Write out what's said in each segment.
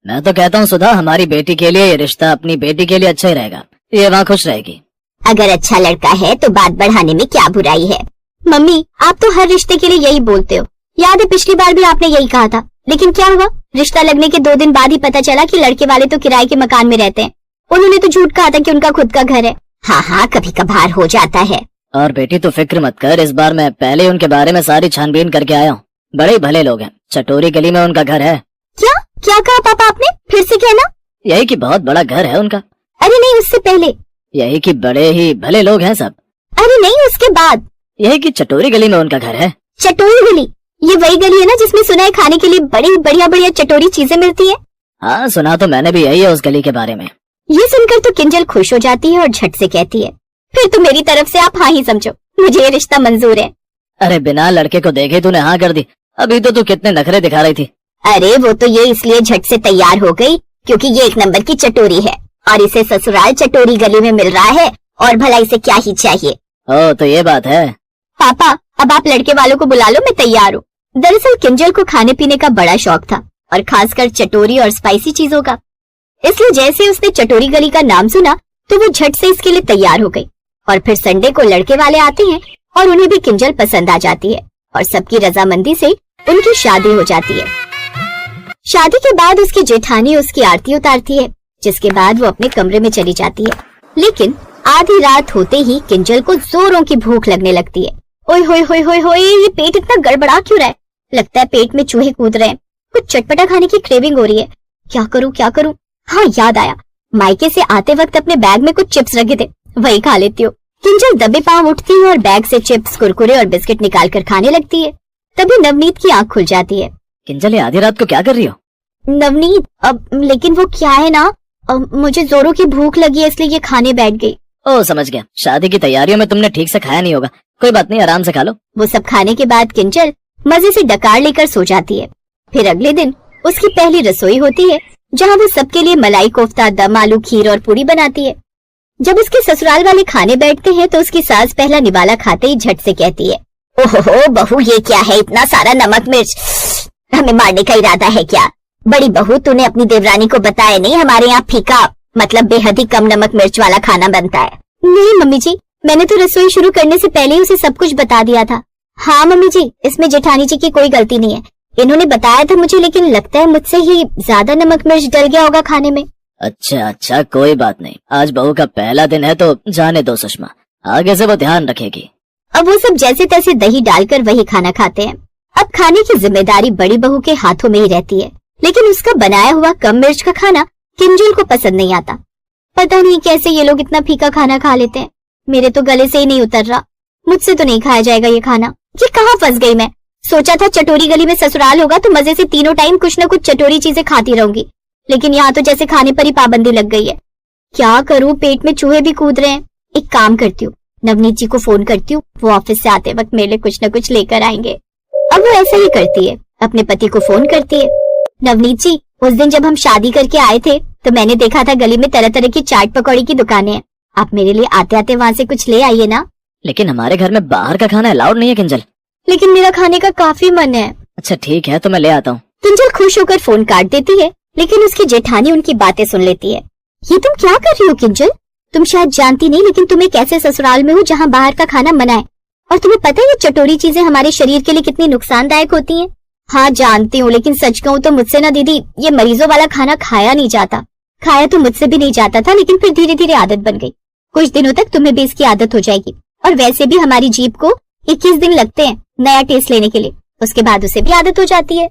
मैं तो कहता हूँ सुधा, हमारी बेटी के लिए ये रिश्ता अपनी बेटी के लिए अच्छा ही रहेगा, ये वहाँ खुश रहेगी। अगर अच्छा लड़का है तो बात बढ़ाने में क्या बुराई है। मम्मी, आप तो हर रिश्ते के लिए यही बोलते हो। याद है पिछली बार भी आपने यही कहा था, लेकिन क्या हुआ? रिश्ता लगने के 2 दिन बाद ही पता चला कि लड़के वाले तो किराए के मकान में रहते हैं। उन्होंने तो झूठ कहा था कि उनका खुद का घर है। हाँ, कभी कभार हो जाता है। और बेटी तो फिक्र मत कर, इस बार मैं पहले ही उनके बारे में सारी छानबीन करके आया हूँ। बड़े ही भले लोग हैं, चटोरी गली में उनका घर है। क्या कहा पापा आपने? फिर से कहना। यही कि बहुत बड़ा घर है उनका। अरे नहीं, उससे पहले। यही कि बड़े ही भले लोग हैं सब। अरे नहीं, उसके बाद। यही कि चटोरी गली में उनका घर है। चटोरी गली? ये वही गली है ना जिसमें सुना है खाने के लिए बड़ी बढ़िया चटोरी चीजें मिलती है? हाँ, सुना तो मैंने भी यही है उस गली के बारे में। ये सुनकर तो किंजल खुश हो जाती है और झट से कहती है, फिर तो मेरी तरफ से आप हाँ ही समझो, मुझे ये रिश्ता मंजूर है। अरे बिना लड़के को देखे तूने हाँ कर दी, अभी तो तू कितने नखरे दिखा रही थी। अरे वो तो ये इसलिए झट से तैयार हो गई क्योंकि ये 1 नंबर की चटोरी है और इसे ससुराल चटोरी गली में मिल रहा है, और भला इसे क्या ही चाहिए। ओ, तो ये बात है। पापा, अब आप लड़के वालों को बुला लो, मैं तैयार हूँ। दरअसल किंजल को खाने पीने का बड़ा शौक था, और खासकर चटोरी और स्पाइसी चीजों का। इसलिए जैसे उसने चटोरी गली का नाम सुना तो वो झट से इसके लिए तैयार हो गई। और फिर संडे को लड़के वाले आते हैं और उन्हें भी किंजल पसंद आ जाती है, और सबकी रजामंदी से उनकी शादी हो जाती है। शादी के बाद उसकी जेठानी उसकी आरती उतारती है, जिसके बाद वो अपने कमरे में चली जाती है। लेकिन आधी रात होते ही किंजल को जोरों की भूख लगने लगती है। ओए होए होए होए होए, ये पेट इतना गड़बड़ा क्यों रहा है? लगता है पेट में चूहे कूद रहे हैं। कुछ चटपटा खाने की क्रेविंग हो रही है। क्या करूं? हाँ, याद आया, मायके से आते वक्त अपने बैग में कुछ चिप्स रखे थे, वही खा लेती हूँ। किंजल दबे पांव उठती है और बैग से चिप्स, कुरकुरे और बिस्किट निकाल कर खाने लगती है। तभी नवनीत की आंख खुल जाती है। किंजल, ये आधी रात को क्या कर रही हो? नवनीत, अब लेकिन वो क्या है ना, मुझे जोरों की भूख लगी है इसलिए ये खाने बैठ गई। ओ, समझ गया, शादी की तैयारियों में तुमने ठीक से खाया नहीं होगा। कोई बात नहीं, आराम से खा लो। वो सब खाने के बाद किंजल मजे से डकार लेकर सो जाती है। फिर अगले दिन उसकी पहली रसोई होती है, जहाँ वो सबके लिए मलाई कोफ्ता, दम आलू, खीर और पूरी बनाती है। जब उसके ससुराल वाले खाने बैठते हैं तो उसकी सास पहला निवाला खाते ही झट से कहती है, ओहो बहू, ये क्या है, इतना सारा नमक मिर्च, हमें मारने का इरादा है क्या? बड़ी बहू, तूने अपनी देवरानी को बताया नहीं हमारे यहाँ फीका मतलब बेहद ही कम नमक मिर्च वाला खाना बनता है? नहीं मम्मी जी, मैंने तो रसोई शुरू करने से पहले ही उसे सब कुछ बता दिया था। हाँ मम्मी जी, इसमें जेठानी जी की कोई गलती नहीं है, इन्होंने बताया था मुझे, लेकिन लगता है मुझसे ही ज्यादा नमक मिर्च डल गया होगा खाने में। अच्छा, कोई बात नहीं, आज बहू का पहला दिन है तो जाने दो सुषमा, आगे से वो ध्यान रखेगी। अब वो सब जैसे तैसे दही डालकर वही खाना खाते हैं। अब खाने की जिम्मेदारी बड़ी बहू के हाथों में ही रहती है, लेकिन उसका बनाया हुआ कम मिर्च का खाना किंजल को पसंद नहीं आता। पता नहीं कैसे ये लोग इतना फीका खाना खा लेते हैं, मेरे तो गले से ही नहीं उतर रहा। मुझसे तो नहीं खाया जाएगा ये खाना। ये कहाँ फंस गई मैं? सोचा था चटोरी गली में ससुराल होगा तो मजे से तीनों टाइम कुछ न कुछ चटोरी चीजें खाती रहूंगी, लेकिन यहाँ तो जैसे खाने पर ही पाबंदी लग गई है। क्या करूँ, पेट में चूहे भी कूद रहे हैं। एक काम करती हूँ, नवनीत जी को फोन करती हूँ, वो ऑफिस से आते वक्त मेरे लिए कुछ न कुछ लेकर आएंगे। अब वो ऐसा ही करती है, अपने पति को फोन करती है। नवनीत जी, उस दिन जब हम शादी करके आए थे तो मैंने देखा था गली में तरह तरह की चाट पकौड़ी की दुकानें हैं, आप मेरे लिए आते आते वहाँ से कुछ ले आइए ना। लेकिन हमारे घर में बाहर का खाना अलाउड नहीं है किंजल। लेकिन मेरा खाने का काफी मन है। अच्छा ठीक है, तो मैं ले आता हूँ। किंजल खुश होकर फोन काट देती है, लेकिन उसकी जेठानी उनकी बातें सुन लेती है। ये तुम क्या कर रही हो किंजल? तुम शायद जानती नहीं, लेकिन तुम एक ऐसे ससुराल में हो जहाँ बाहर का खाना मना है, और तुम्हें पता है ये चटोरी चीजें हमारे शरीर के लिए कितनी नुकसानदायक होती हैं। हाँ जानती हूँ, लेकिन सच कहूँ तो मुझसे ना दीदी, ये मरीजों वाला खाना खाया नहीं जाता। खाया तो मुझसे भी नहीं जाता था, लेकिन फिर धीरे धीरे आदत बन गई। कुछ दिनों तक तुम्हें भी इसकी आदत हो जाएगी, और वैसे भी हमारी जीभ को 21 दिन लगते हैं नया टेस्ट लेने के लिए, उसके बाद उसे भी आदत हो जाती है।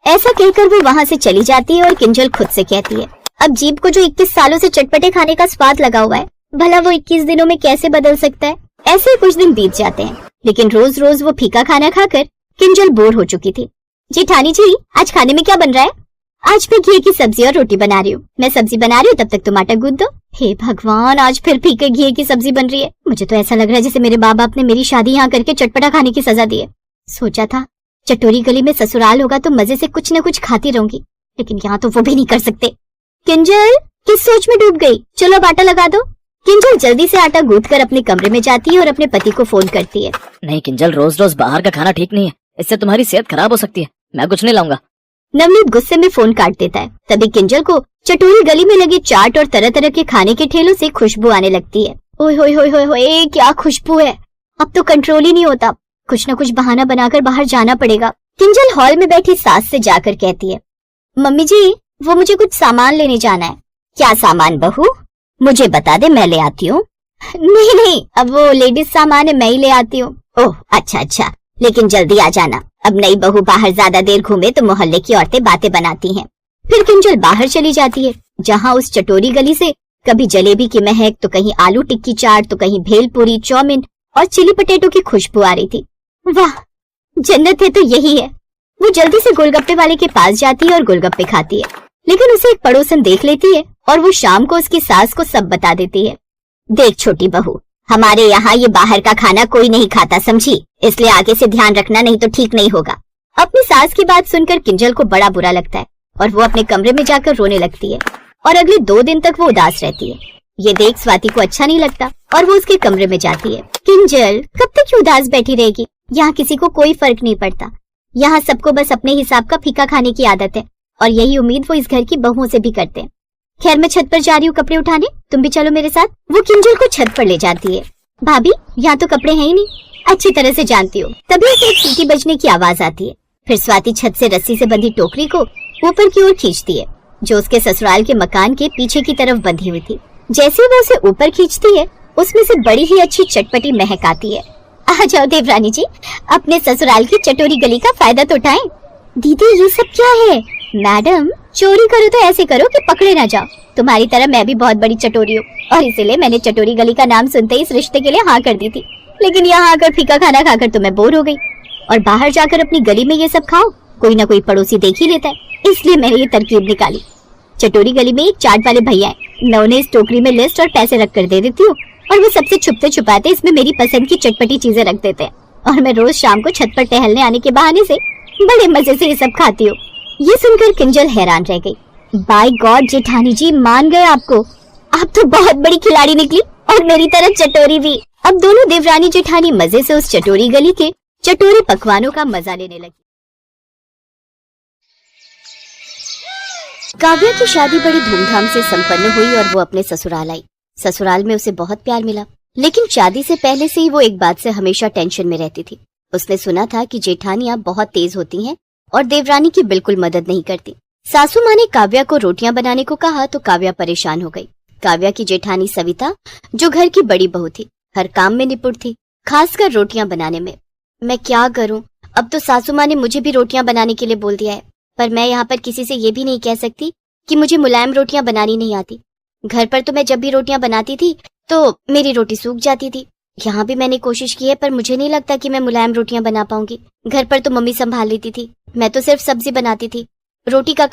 ऐसा कहकर वो वहाँ से चली जाती है और किंजल खुद से कहती है, अब जीभ को जो 21 सालों से चटपटे खाने का स्वाद लगा हुआ है, भला वो 21 दिनों में कैसे बदल सकता है। ऐसे कुछ दिन बीत जाते हैं, लेकिन रोज रोज वो फीका खाना खाकर किंजल बोर हो चुकी थी। जेठानी जी, आज खाने में क्या बन रहा है? आज मैं घी की सब्जी और रोटी बना रही हूँ। मैं सब्जी बना रही हूँ, तब तक तुम आटा गूंद दो। हे भगवान, आज फिर फीके घी की सब्जी बन रही है। मुझे तो ऐसा लग रहा है जैसे मेरे माँ बाप ने मेरी शादी यहाँ करके चटपटा खाने की सजा दी है। सोचा था चटोरी गली में ससुराल होगा तो मजे से कुछ न कुछ खाती रहूंगी, लेकिन यहाँ तो वो भी नहीं कर सकते। किंजल किस सोच में डूब गई? चलो अब आटा लगा दो। किंजल जल्दी से आटा गूंथ कर अपने कमरे में जाती है और अपने पति को फोन करती है। नहीं किंजल, रोज रोज बाहर का खाना ठीक नहीं है, इससे तुम्हारी सेहत खराब हो सकती है, मैं कुछ नहीं लाऊंगा। नवनीत गुस्से में फोन काट देता है। तभी किंजल को चटोरी गली में लगे चाट और तरह तरह के खाने के ठेलों से खुशबू आने लगती है। ओए होए होए होए होए, क्या खुशबू है, अब तो कंट्रोल ही नहीं होता, कुछ न कुछ बहाना बनाकर बाहर जाना पड़ेगा। किंजल हॉल में बैठी सास से जाकर कहती है, मम्मी जी वो मुझे कुछ सामान लेने जाना है। क्या सामान बहू, मुझे बता दे, मैं ले आती हूँ। नहीं नहीं, अब वो लेडीज सामान है, मैं ही ले आती हूँ। ओह अच्छा अच्छा, लेकिन जल्दी आ जाना, अब नई बहू बाहर ज्यादा देर घूमे तो मोहल्ले की औरतें बातें बनाती हैं। फिर किंजल बाहर चली जाती है, जहाँ उस चटोरी गली से कभी जलेबी की महक, तो कहीं आलू टिक्की चाट, तो कहीं भेलपूरी, चाउमीन और चिली पटेटो की खुशबू आ रही थी। वाह, जन्नत है तो यही है। वो जल्दी से गोलगप्पे वाले के पास जाती है और गोलगप्पे खाती है, लेकिन उसे एक पड़ोसन देख लेती है और वो शाम को उसकी सास को सब बता देती है। देख छोटी बहू, हमारे यहाँ ये बाहर का खाना कोई नहीं खाता, समझी, इसलिए आगे से ध्यान रखना, नहीं तो ठीक नहीं होगा। अपनी सास की बात सुनकर किंजल को बड़ा बुरा लगता है और वो अपने कमरे में जाकर रोने लगती है और अगले 2 दिन तक वो उदास रहती है। ये देख स्वाति को अच्छा नहीं लगता और वो उसके कमरे में जाती है। किंजल कब तक उदास बैठी रहेगी, यहाँ किसी को कोई फर्क नहीं पड़ता, यहाँ सबको बस अपने हिसाब का फीका खाने की आदत है और यही उम्मीद वो इस घर की बहुओं से भी करते हैं। खैर मैं छत पर जा रही हूँ कपड़े उठाने, तुम भी चलो मेरे साथ। वो किंजल को छत पर ले जाती है। भाभी यहाँ तो कपड़े हैं ही नहीं, अच्छी तरह से जानती हूँ। तभी उसे एक सीटी बजने की आवाज आती है। फिर स्वाति छत से रस्सी से बंधी टोकरी को ऊपर की ओर खींचती है, जो उसके ससुराल के मकान के पीछे की तरफ बंधी हुई थी। जैसे वो उसे ऊपर खींचती है, उसमें से बड़ी ही अच्छी चटपटी महक आती है। आ जाओ देवरानी जी, अपने ससुराल की चटोरी गली का फायदा तो उठाएं। दीदी ये सब क्या है? मैडम चोरी करो तो ऐसे करो कि पकड़े ना जाओ, तुम्हारी तरह मैं भी बहुत बड़ी चटोरी हूँ और इसीलिए मैंने चटोरी गली का नाम सुनते ही इस रिश्ते के लिए हाँ कर दी थी, लेकिन यहाँ आकर फीका खाना खाकर तो मैं बोर हो गई और बाहर जाकर अपनी गली में ये सब खाओ, कोई ना कोई पड़ोसी देख ही लेता है, इसलिए मैंने ये तरकीब निकाली। चटोरी गली में एक चाट वाले भैया है, मैं उन्हें इस टोकरी में लिस्ट और पैसे रख कर दे देती हूँ और वो सबसे छुपते छुपाते इसमें मेरी पसंद की चटपटी चीजें रख देते हैं और मैं रोज शाम को छत पर टहलने आने के बहाने से बड़े मजे से ये सब खाती हूँ। ये सुनकर किंजल हैरान रह गई। बाय गॉड जेठानी जी, मान गए आपको, आप तो बहुत बड़ी खिलाड़ी निकली और मेरी तरह चटोरी भी। अब दोनों देवरानी जेठानी मजे से उस चटोरी गली के चटोरे पकवानों का मजा लेने लगी। काव्या की शादी बड़ी धूमधाम से संपन्न हुई और वो अपने ससुराल आई। ससुराल में उसे बहुत प्यार मिला, लेकिन शादी से पहले से ही वो एक बात से हमेशा टेंशन में रहती थी। उसने सुना था कि जेठानियां बहुत तेज होती हैं और देवरानी की बिल्कुल मदद नहीं करती। सासू माँ ने काव्या को रोटियां बनाने को कहा तो काव्या परेशान हो गई। काव्या की जेठानी सविता, जो घर की बड़ी बहू थी, हर काम में निपुण थी, खासकर रोटियां बनाने में। मैं क्या करूं, अब तो सासू माँ ने मुझे भी रोटियां बनाने के लिए बोल दिया है, पर मैं यहाँ पर किसी से ये भी नहीं कह सकती कि मुझे मुलायम रोटियां बनानी नहीं आती। घर पर तो मैं जब भी रोटियां बनाती थी तो मेरी रोटी सूख जाती थी। यहाँ भी मैंने कोशिश की है, पर मुझे नहीं लगता कि मैं मुलायम रोटियां बना पाऊंगी। घर पर तो मम्मी संभाल लेती थी, मैं तो सिर्फ सब्जी बनाती थी। रोटी का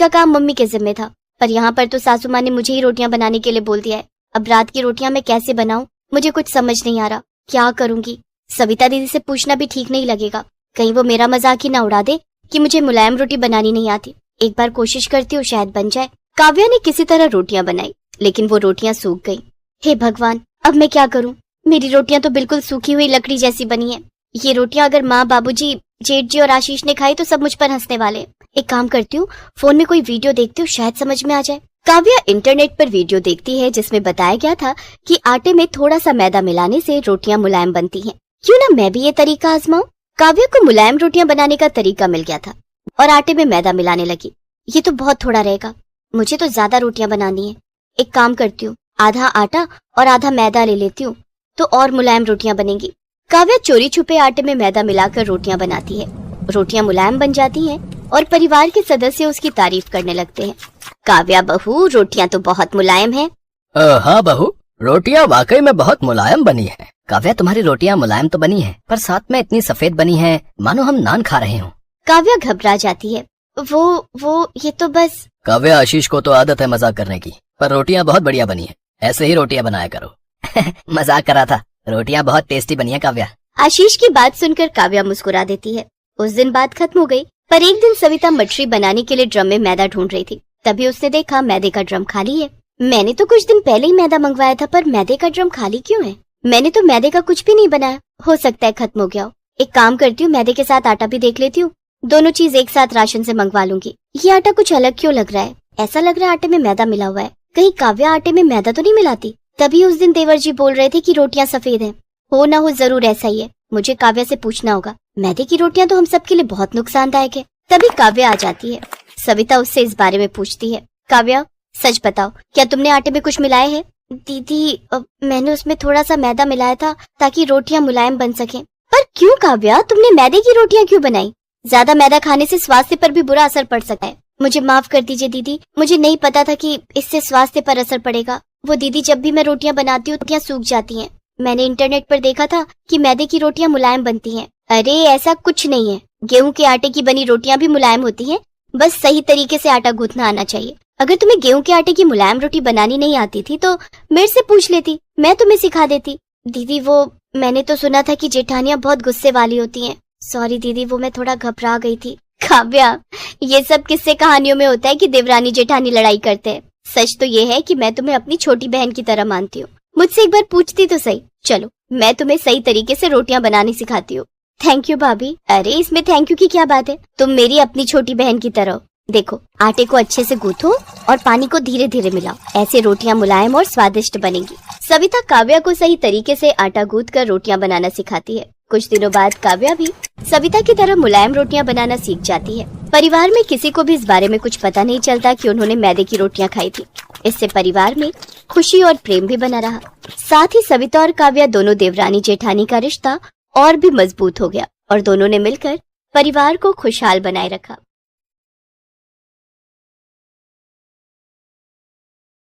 काम मम्मी के जिम्मे था, पर यहाँ पर तो सासू माँ ने मुझे ही रोटियां बनाने के लिए बोल दिया है। अब रात की रोटियां मैं कैसे बनाऊं, मुझे कुछ समझ नहीं आ रहा, क्या करूंगी। सविता दीदी से पूछना भी ठीक नहीं लगेगा, कहीं वो मेरा मजाक ही ना उड़ा दे कि मुझे मुलायम रोटी बनानी नहीं आती। एक बार कोशिश करती हूँ, शायद बन जाए। काव्या ने किसी तरह रोटियां बनाई, लेकिन वो रोटियां सूख गईं। हे भगवान, अब मैं क्या करूं? मेरी रोटियां तो बिल्कुल सूखी हुई लकड़ी जैसी बनी है। ये रोटियां अगर माँ, बाबूजी, जेठ जी और आशीष ने खाई तो सब मुझ पर हंसने वाले। एक काम करती हूँ, फोन में कोई वीडियो देखती हूँ, शायद समझ में आ जाए। काव्या इंटरनेट पर वीडियो देखती है जिसमें बताया गया था कि आटे में थोड़ा सा मैदा मिलाने से रोटियां मुलायम बनती हैं। क्यों ना मैं भी ये तरीका आजमाऊं। काव्या को मुलायम रोटियां बनाने का तरीका मिल गया था और आटे में मैदा मिलाने लगी। ये तो बहुत थोड़ा रहेगा, मुझे तो ज्यादा रोटियां बनानी है। एक काम करती हूँ, आधा आटा और आधा मैदा ले लेती हूँ तो और मुलायम रोटियां बनेंगी। काव्या चोरी छुपे आटे में मैदा मिलाकर रोटियां बनाती है। रोटियां मुलायम बन जाती हैं और परिवार के सदस्य उसकी तारीफ करने लगते हैं। काव्या बहू, रोटियां तो बहुत मुलायम हैं। हाँ बहू, रोटियां वाकई में बहुत मुलायम बनी है। काव्या, तुम्हारी रोटियां मुलायम तो बनी है, पर साथ में इतनी सफेद बनी है मानो हम नान खा रहे हों। काव्या घबरा जाती है। वो ये तो बस। काव्या, आशीष को तो आदत है मजाक करने की, पर रोटियां बहुत बढ़िया बनी है, ऐसे ही रोटियां बनाया करो। मजाक कर रहा था, रोटियां बहुत टेस्टी बनी है काव्या। आशीष की बात सुनकर काव्या मुस्कुरा देती है। उस दिन बात खत्म हो गई, पर एक दिन सविता मछली बनाने के लिए ड्रम में मैदा ढूंढ रही थी। तभी उसने देखा मैदे का ड्रम खाली है। मैंने तो कुछ दिन पहले ही मैदा मंगवाया था, पर मैदे का ड्रम खाली क्यों है? मैंने तो मैदे का कुछ भी नहीं बनाया, हो सकता है खत्म हो गया हो। एक काम करती हूँ, मैदे के साथ आटा भी देख लेती हूँ, दोनों चीज एक साथ राशन से मंगवा लूंगी। ये आटा कुछ अलग क्यों लग रहा है? ऐसा लग रहा है आटे में मैदा मिला हुआ है। कहीं काव्या आटे में मैदा तो नहीं मिलाती? तभी उस दिन देवर जी बोल रहे थे कि रोटियां सफेद हैं। हो ना हो जरूर ऐसा ही है। मुझे काव्या से पूछना होगा। मैदे की रोटियां तो हम सबके लिए बहुत नुकसानदायक है। तभी काव्या आ जाती है। सविता उससे इस बारे में पूछती है। काव्या, सच बताओ, क्या तुमने आटे में कुछ मिलाया है? दीदी, मैंने उसमें थोड़ा सा मैदा मिलाया था ताकि रोटियां मुलायम बन सकें। पर क्यों काव्या, तुमने मैदे की रोटियां क्यों बनाई? ज्यादा मैदा खाने से स्वास्थ्य पर भी बुरा असर पड़ सकता है। मुझे माफ कर दीजिए दीदी, मुझे नहीं पता था कि इससे स्वास्थ्य पर असर पड़ेगा। वो दीदी, जब भी मैं रोटियां बनाती हूँ रोटियां सूख जाती हैं। मैंने इंटरनेट पर देखा था कि मैदे की रोटियां मुलायम बनती हैं। अरे ऐसा कुछ नहीं है, गेहूं के आटे की बनी रोटियां भी मुलायम होती हैं। बस सही तरीके से आटा गूंथना आना चाहिए। अगर तुम्हें गेहूं के आटे की मुलायम रोटी बनानी नहीं आती थी तो मेरे से पूछ लेती, मैं तुम्हें सिखा देती। दीदी, वो मैंने तो सुना था कि जेठानियां बहुत गुस्से वाली होती हैं। सॉरी दीदी, वो मैं थोड़ा घबरा गई थी। काव्या, ये सब किस्से कहानियों में होता है कि देवरानी जेठानी लड़ाई करते हैं। सच तो ये है कि मैं तुम्हें अपनी छोटी बहन की तरह मानती हूँ। मुझसे एक बार पूछती तो सही। चलो, मैं तुम्हें सही तरीके से रोटियां बनानी सिखाती हूँ। थैंक यू भाभी। अरे इसमें थैंक यू की क्या बात है, तुम मेरी अपनी छोटी बहन की तरह हो। देखो, आटे को अच्छे से गूंथो और पानी को धीरे धीरे मिलाओ। ऐसे रोटियां मुलायम और स्वादिष्ट बनेंगी। सविता काव्या को सही तरीके से आटा गूंथ कर रोटियां बनाना सिखाती है। कुछ दिनों बाद काव्या भी सविता की तरह मुलायम रोटियां बनाना सीख जाती है। परिवार में किसी को भी इस बारे में कुछ पता नहीं चलता कि उन्होंने मैदे की रोटियां खाई थी। इससे परिवार में खुशी और प्रेम भी बना रहा। साथ ही सविता और काव्या दोनों देवरानी जेठानी का रिश्ता और भी मजबूत हो गया और दोनों ने मिलकर परिवार को खुशहाल बनाए रखा।